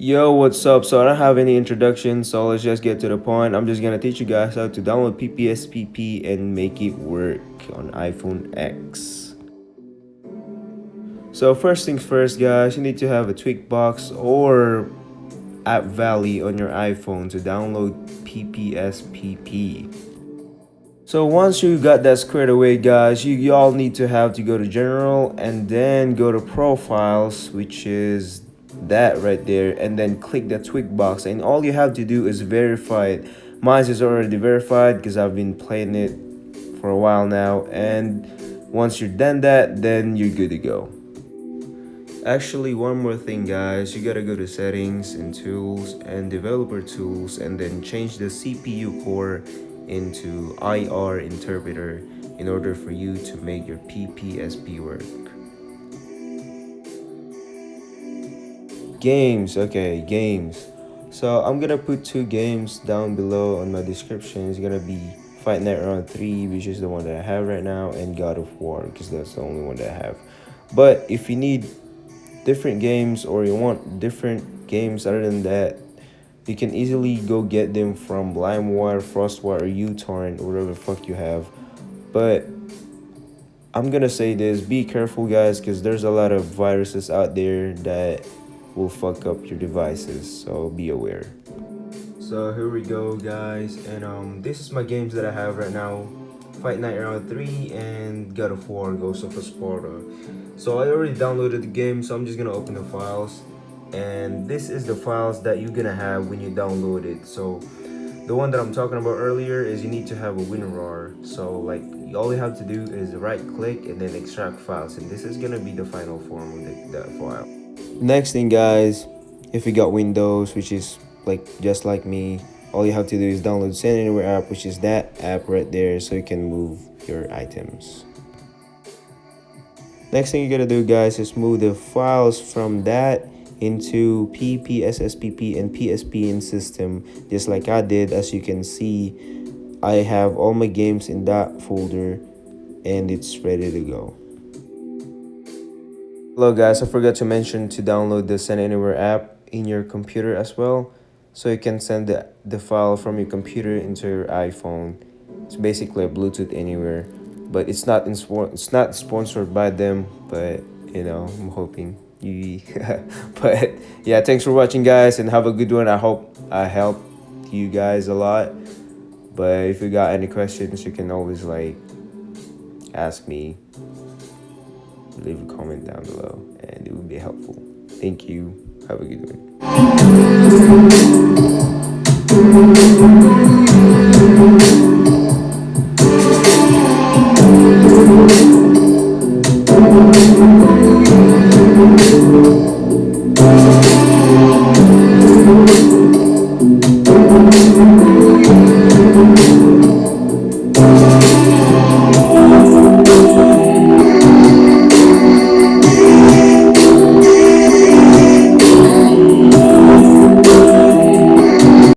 Yo, what's up? So I don't have any introduction, so let's just get to the point. I'm just gonna teach you guys how to download Ppsspp and make it work on iPhone X. So first things first, guys, you need to have a Tweakbox or App Valley on your iPhone to download Ppsspp. So once you got that squared away, guys, you all need to have to go to General and then go to Profiles, which is that right there, and then click the tweak box, and all you have to do is verify it. Mine is already verified because I've been playing it for a while now, and once you're done that, then you're good to go. Actually, one more thing, guys, you gotta go to settings and tools and developer tools, and then change the CPU core into IR interpreter in order for you to make your Ppsspp work. Games, okay, games. So I'm gonna put two games down below on my description. It's gonna be Fight Night Round 3, which is the one that I have right now, and God of War, because that's the only one that I have. But if you need different games or you want different games other than that, you can easily go get them from LimeWire, FrostWire, or uTorrent, or whatever the fuck you have. But I'm gonna say this, be careful, guys, because there's a lot of viruses out there that will fuck up your devices, so be aware. So here we go, guys, and this is my games that I have right now: Fight Night Round 3 and God of War Ghost of Sparta. So I already downloaded the game, so I'm just gonna open the files, and this is the files that you're gonna have when you download it. So the one that I'm talking about earlier is you need to have a WinRAR. So like all you have to do is right click and then extract files, and this is gonna be the final form of that file. Next thing, guys, if you got Windows, which is like just like me, all you have to do is download Send Anywhere app, which is that app right there, so you can move your items. Next thing you gotta do, guys, is move the files from that into Ppsspp and PSP in system, just like I did. As you can see, I have all my games in that folder and it's ready to go. Hello, guys, I forgot to mention to download the Send Anywhere app in your computer as well, so you can send the file from your computer into your iPhone. It's basically a Bluetooth Anywhere, but it's not sponsored by them, but you know, I'm hoping you but yeah, thanks for watching, guys, and have a good one. I hope I helped you guys a lot, but if you got any questions, you can always like ask me, leave a comment down below, and it would be helpful. Thank you. Have a good one.